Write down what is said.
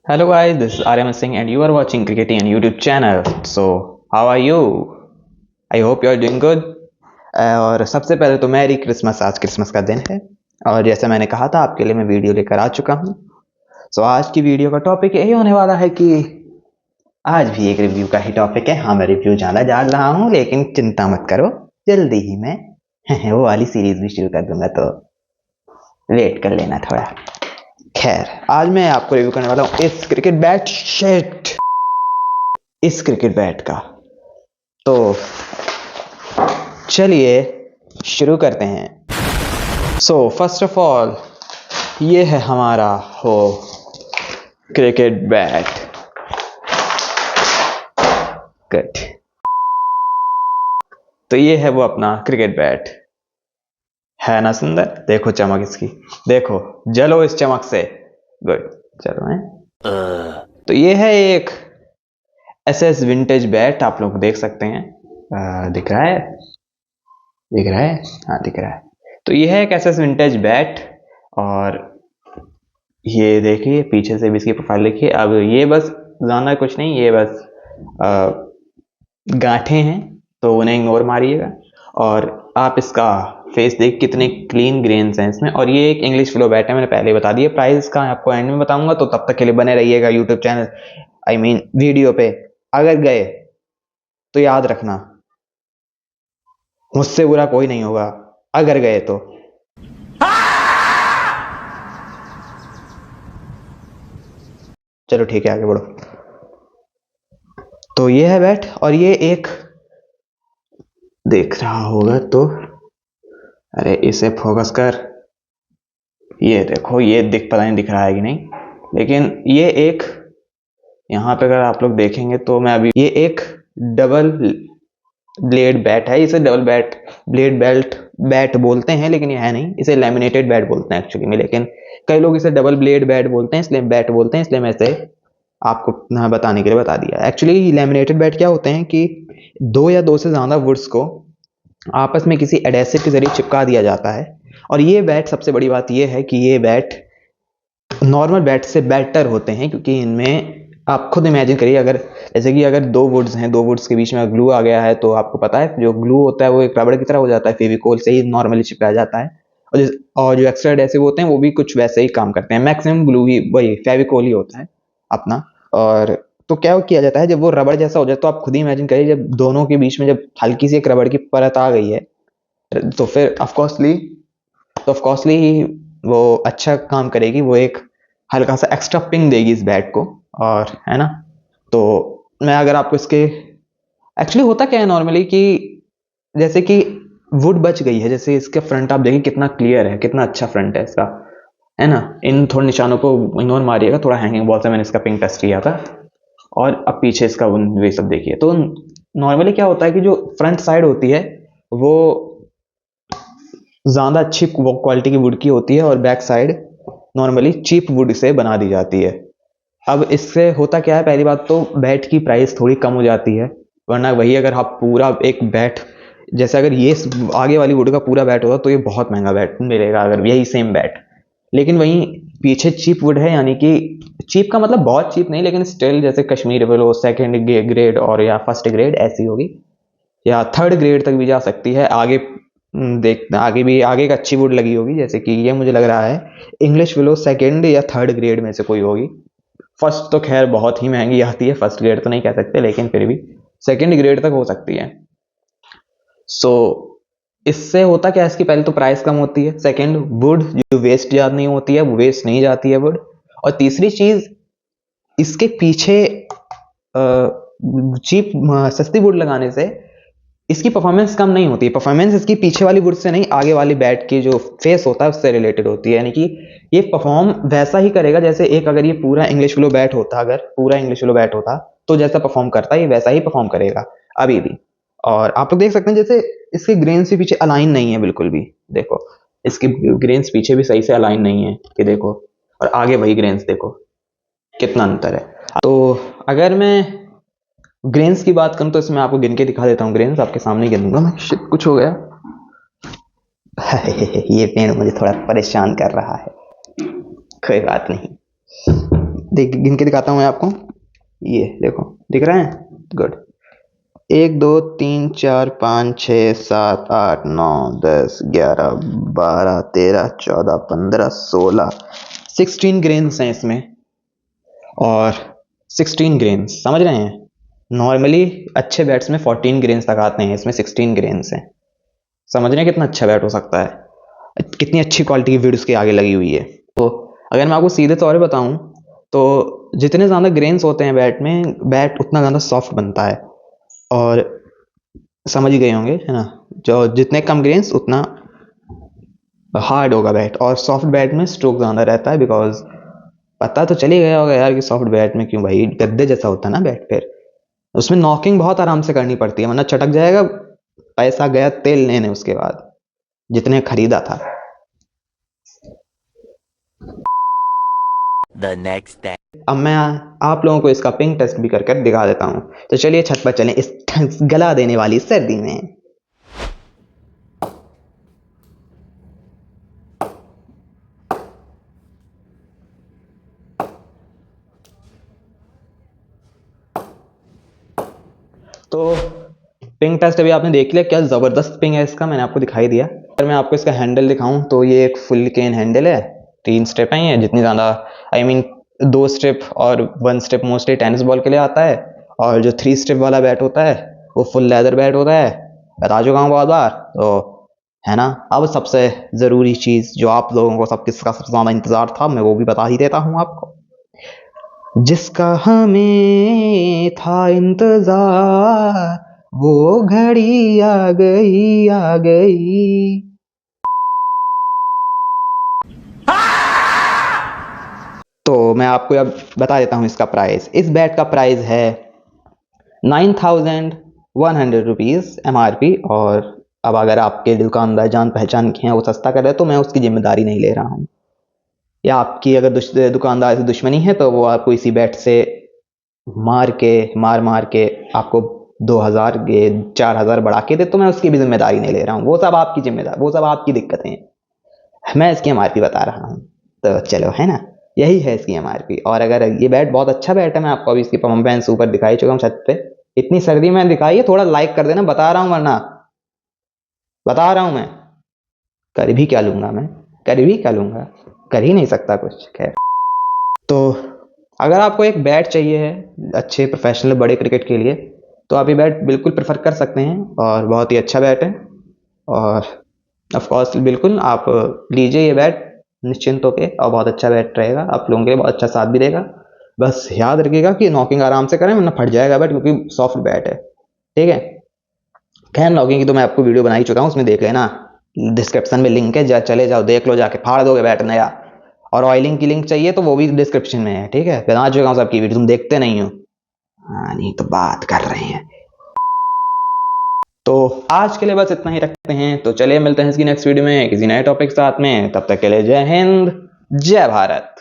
Hello guys, this is Aryaman Singh and you are watching Cricketian YouTube channel. So, how are you? I hope you are doing good. और सबसे पहले तो merry Christmas. आज Christmas का दिन है और जैसे मैंने कहा था आपके लिए मैं वीडियो लेकर आ चुका हूँ। सो आज की वीडियो का टॉपिक यही होने वाला है कि आज भी एक रिव्यू का ही टॉपिक है। हाँ, मैं रिव्यू ज़्यादा डाल रहा हूँ लेकिन चिंता मत करो, जल्दी ही मैं वो वाली सीरीज भी शुरू कर दूंगा, तो वेट कर लेना थोड़ा। खैर, आज मैं आपको रिव्यू करने वाला हूँ इस क्रिकेट बैट का। तो चलिए शुरू करते हैं। सो फर्स्ट ऑफ ऑल ये है हमारा हो क्रिकेट बैट। गुड। तो ये है वो अपना क्रिकेट बैट, है ना सुंदर? देखो चमक इसकी, देखो जलो इस चमक से। गुड, चलो है। तो ये है एक एसएस विंटेज बैट, आप लोग देख सकते हैं। दिख रहा है? दिख रहा है? हाँ दिख रहा है। तो ये है एक एसएस विंटेज बैट और ये देखिए पीछे से भी इसकी प्रोफाइल देखिए। अब ये बस ज़्यादा कुछ नहीं, ये बस गांठें हैं तो उन्हें इग्नोर मारिएगा। और आप इसका फेस देख कितने क्लीन ग्रेन्स हैं इसमें। और ये एक इंग्लिश फ्लो बैट है, मैंने पहले बता दिया। प्राइस का आपको एंड में बताऊंगा, तो तब तक के लिए बने रहिएगा यूट्यूब चैनल वीडियो पे। अगर गए तो याद रखना, मुझसे बुरा कोई नहीं होगा अगर गए तो। चलो ठीक है, आगे बढ़ो। तो ये है बैट और ये एक देख रहा होगा तो, अरे इसे फोकस कर। ये देखो, ये पता नहीं दिख रहा है कि नहीं, लेकिन ये एक यहाँ पे अगर आप लोग देखेंगे तो मैं अभी, ये एक डबल ब्लेड बैट है। इसे डबल ब्लेड बैट बोलते हैं, लेकिन ये है नहीं, इसे लैमिनेटेड बैट बोलते हैं एक्चुअली में। लेकिन कई लोग इसे डबल ब्लेड बैट बोलते हैं, इसलिए बैट बोलते हैं, इसलिए मैं इसे आपको बताने के लिए बता दिया। एक्चुअली लैमिनेटेड बैट क्या होते हैं कि दो या दो से ज़्यादा वुड्स को आपस में किसी एडेसिव के जरिए चिपका दिया जाता है। और ये बैट, सबसे बड़ी बात ये है कि ये बैट नॉर्मल बैट से बेटर होते हैं, क्योंकि इनमें आप खुद इमेजिन करिए, अगर जैसे कि अगर दो वुड्स हैं, दो वुड्स के बीच में ग्लू आ गया है, तो आपको पता है जो ग्लू होता है वो एक रबड़ की तरह हो जाता है, फेविकोल से ही नॉर्मली चिपकाया जाता है। और जो एक्स्ट्रा एडेसिव होते हैं वो भी कुछ वैसे ही काम करते हैं। मैक्सिमम ग्लू ही वही फेविकोल ही होता है अपना। और तो क्या किया जाता है, जब वो रबड़ जैसा हो जाए तो आप खुद ही इमेजिन करिए, जब दोनों के बीच में जब हल्की सी एक रबड़ की परत आ गई है, तो फिर ऑफकोर्सली वो अच्छा काम करेगी, वो एक हल्का सा एक्स्ट्रा पिंग देगी इस बैट को, और है ना। तो मैं अगर आपको इसके एक्चुअली होता क्या है नॉर्मली कि जैसे कि वुड बच गई है, जैसे इसका फ्रंट आप देखिए कितना क्लियर है, कितना अच्छा फ्रंट है इसका, है ना। इन थोड़े निशानों को इग्नोर मारिएगा, थोड़ा हैंगिंग बॉल से मैंने इसका पिंग टेस्ट किया था। और अब पीछे इसका वे सब देखिए। तो नॉर्मली क्या होता है कि जो फ्रंट साइड होती है वो ज़्यादा अच्छी क्वालिटी की वुड की होती है और back side normally cheap wood से बना दी जाती है। अब इससे होता क्या है, पहली बात तो बैट की प्राइस थोड़ी कम हो जाती है, वरना वही अगर आप पूरा एक बैट, जैसे अगर ये आगे वाली वुड का पूरा बैट होता तो ये बहुत महंगा बैट मिलेगा अगर यही सेम बैट। लेकिन वहीं पीछे चीप वुड है, यानी कि चीप का मतलब बहुत चीप नहीं, लेकिन स्टिल जैसे कश्मीर वो सेकेंड ग्रेड और या फर्स्ट ग्रेड ऐसी होगी, या थर्ड ग्रेड तक भी जा सकती है। आगे देखना, आगे का अच्छी वुड लगी होगी, जैसे कि ये मुझे लग रहा है इंग्लिश विलो सेकेंड या थर्ड ग्रेड में से कोई होगी। फर्स्ट तो खैर बहुत ही महंगी आती है, फर्स्ट ग्रेड तो नहीं कह सकते, लेकिन फिर भी सेकेंड ग्रेड तक हो सकती है। सो इससे होता क्या है, इसकी पहले तो प्राइस कम होती है, सेकेंड वुड जो वेस्ट ज़्यादा नहीं होती है, वो वेस्ट नहीं जाती है वुड। और तीसरी चीज़, इसके पीछे चीप सस्ती वुड लगाने से इसकी परफॉर्मेंस कम नहीं होती है। परफॉर्मेंस इसकी पीछे वाली वुड से नहीं, आगे वाली बैट की जो फेस होता है उससे रिलेटेड होती है। यानी कि ये परफॉर्म वैसा ही करेगा जैसे एक, अगर ये पूरा इंग्लिश विलो बैट होता, अगर पूरा इंग्लिश विलो बैट होता तो जैसा परफॉर्म करता है ये वैसा ही परफॉर्म करेगा अभी भी। और आप लोग देख सकते हैं जैसे इसके ग्रेन्स भी पीछे अलाइन नहीं है बिल्कुल भी, देखो इसके ग्रेन्स पीछे भी सही से अलाइन नहीं है कि देखो, और आगे वही ग्रेन्स देखो कितना अंतर है। तो अगर मैं ग्रेन्स की बात करूं तो इसमें आपको गिन के दिखा देता हूँ, ग्रेन्स आपके सामने गिन दूंगा मैं। शिट, कुछ हो गया। ये पेड़ मुझे थोड़ा परेशान कर रहा है, कोई बात नहीं। गिन के दिखाता हूँ मैं आपको। ये देखो, दिख रहा है? गुड। 1 2 3 4 5 6 7 8 9 10 11 12 13 14 15 16 16 ग्रेन्स हैं इसमें। और 16 ग्रेन्स समझ रहे हैं? नॉर्मली अच्छे बैट्स में 14 ग्रेन्स तक आते हैं, इसमें 16 ग्रेन्स हैं। समझ रहे हैं कितना अच्छा बैट हो सकता है? कितनी अच्छी क्वालिटी की वीड उसके आगे लगी हुई है। तो अगर मैं आपको सीधे तौर पे बताऊं तो जितने ज़्यादा ग्रेन्स होते हैं बैट में, बैट उतना ज़्यादा सॉफ्ट बनता है। और समझ ही गए होंगे, है ना? जो जितने कम ग्रेन्स उतना हार्ड होगा बैट, और सॉफ्ट बैट में स्ट्रोक ज़्यादा रहता है। बिकॉज पता तो चल ही गया होगा यार कि सॉफ्ट बैट में क्यों, भाई गद्दे जैसा होता है ना बैट, फिर उसमें नॉकिंग बहुत आराम से करनी पड़ती है, वरना चटक जाएगा, पैसा गया तेल लेने उसके बाद जितने खरीदा था। The next day. अब मैं आप लोगों को इसका पिंग टेस्ट भी करके दिखा देता हूँ। तो चलिए छत पर चलें इस गला देने वाली सर्दी में। तो पिंग टेस्ट अभी आपने देख लिया, क्या ज़बरदस्त पिंग है इसका, मैंने आपको दिखाई दिया। अगर मैं आपको इसका हैंडल दिखाऊं तो ये एक फुल केन हैंडल है, 3 स्टेप हैं ये, जितनी ज़्यादा आई मीन 2 स्टेप और 1 स्टेप मोस्टली टेनिस बॉल के लिए आता है। और जो 3 स्टेप वाला बैट होता है वो फुल लेदर बैट होता है, बता चुका हूँ बहुत बार, तो है ना। अब सबसे ज़रूरी चीज़ जो आप लोगों को किसका सबसे ज़्यादा इंतज़ार था, मैं वो भी बता ही देता हूँ आपको। जिसका हमें था इंतजार वो घड़ी आ गई, आ गई। तो मैं आपको अब बता देता हूँ इसका प्राइस। इस बैट का प्राइस है 9100 रुपीज़ MRP। और अब अगर आपके दुकानदार जान पहचान के हैं वो सस्ता कर रहे तो मैं उसकी जिम्मेदारी नहीं ले रहा हूँ, या आपकी अगर दुकानदार से दुश्मनी है तो वो आपको इसी बैट से मार के आपको 2000 ये 4000 बढ़ा के दे, तो मैं उसकी भी जिम्मेदारी नहीं ले रहा हूँ। वो सब आपकी जिम्मेदारी, वो सब आपकी दिक्कतें हैं, मैं इसकी MRP बता रहा हूँ। तो चलो, है ना, यही है इसकी MRP। और अगर ये बैट बहुत अच्छा बैट है, मैं आपको अभी इसकी परफॉर्मेंस ऊपर दिखाई चुका हूँ छत पे, इतनी सर्दी में दिखाई है, थोड़ा लाइक कर देना, बता रहा हूँ, वरना बता रहा हूँ मैं कर भी क्या लूंगा, मैं कर भी क्या लूंगा, कर ही नहीं सकता कुछ। खैर, तो अगर आपको एक बैट चाहिए है अच्छे प्रोफेशनल बड़े क्रिकेट के लिए, तो आप ये बैट बिल्कुल प्रेफर कर सकते हैं, और बहुत ही अच्छा बैट है। और ऑफ कोर्स बिल्कुल आप लीजिए ये बैट निश्चिंत होके, और बहुत अच्छा बैट रहेगा, आप लोगों के लिए बहुत अच्छा साथ भी देगा। बस याद रखिएगा कि नॉकिंग आराम से करें, वरना फट जाएगा बैट, क्योंकि सॉफ्ट बैट है, ठीक है। खैर, नॉकिंग की तो मैं आपको वीडियो बना ही चुका हूँ, उसमें देख लेना, डिस्क्रिप्शन में लिंक है, चले जाओ देख लो जाके, फाड़ दोगे बैट नया। और ऑयलिंग की लिंक चाहिए तो वो भी डिस्क्रिप्शन में है, ठीक है। बना चुका हूँ सबकी वीडियो, तुम देखते नहीं हो। हाँ, नहीं तो बात कर रहे हैं। तो आज के लिए बस इतना ही रखते हैं। तो चलिए मिलते हैं इसकी नेक्स्ट वीडियो में किसी नए टॉपिक के साथ में। तब तक के लिए जय हिंद, जय भारत।